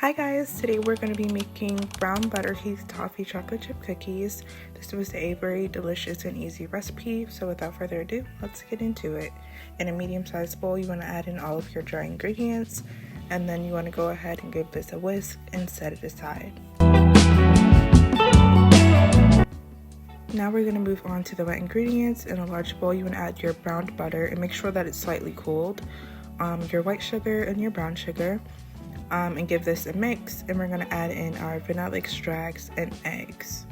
Hi guys, today we're going to be making brown butter heath toffee chocolate chip cookies. This was a very delicious and easy recipe, so without further ado, let's get into it. In a medium-sized bowl, you want to add in all of your dry ingredients, and then you want to go ahead and give this a whisk and set it aside. Now we're going to move on to the wet ingredients. In a large bowl, you want to add your browned butter and make sure that it's slightly cooled, your white sugar and your brown sugar. And give this a mix, and we're going to add in our vanilla extracts and eggs.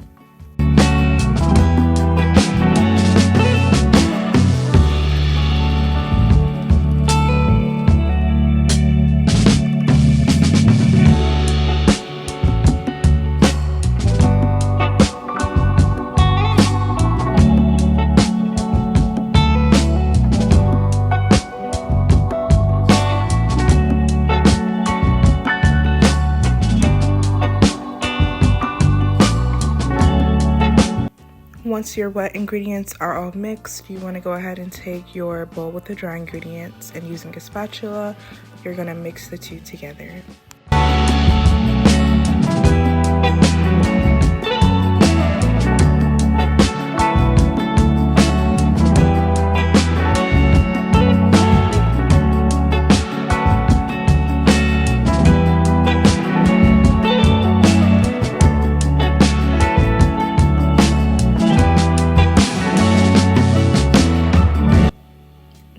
Once your wet ingredients are all mixed, you want to go ahead and take your bowl with the dry ingredients, and using a spatula, you're going to mix the two together.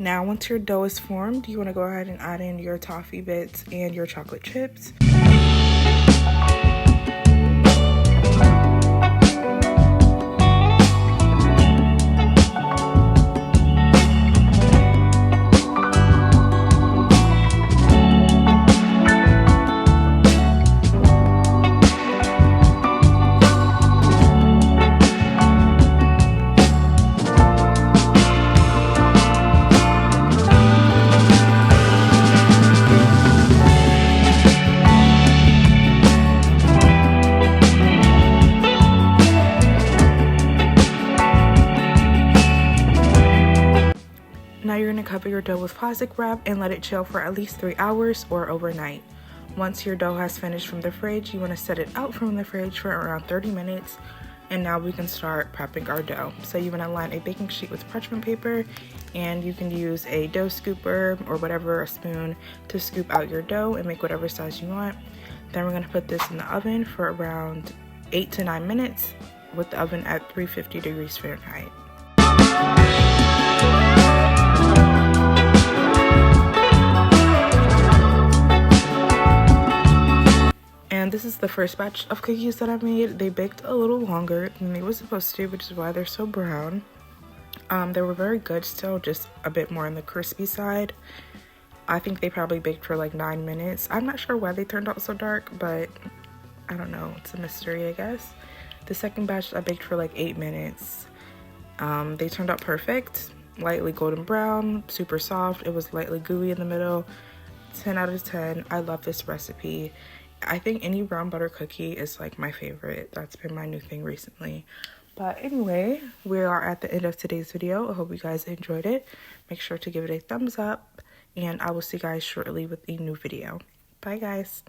Now, once your dough is formed, you want to go ahead and add in your toffee bits and your chocolate chips. Now you're going to cover your dough with plastic wrap and let it chill for at least 3 hours or overnight. Once your dough has finished from the fridge, you want to set it out from the fridge for around 30 minutes. And now we can start prepping our dough. So you want to line a baking sheet with parchment paper, and you can use a dough scooper or whatever, a spoon, to scoop out your dough and make whatever size you want. Then we're going to put this in the oven for around 8 to 9 minutes with the oven at 350 degrees Fahrenheit. And this is the first batch of cookies that I made. They baked a little longer than they were supposed to, which is why they're so brown. They were very good still, just a bit more on the crispy side. I think they probably baked for like 9 minutes. I'm not sure why they turned out so dark, but I don't know. It's a mystery, I guess. The second batch I baked for like 8 minutes. They turned out perfect. Lightly golden brown, super soft. It was lightly gooey in the middle. 10 out of 10. I love this recipe. I think any brown butter cookie is like my favorite. That's been my new thing recently. But anyway, we are at the end of today's video. I hope you guys enjoyed it. Make sure to give it a thumbs up, and I will see you guys shortly with a new video. Bye guys.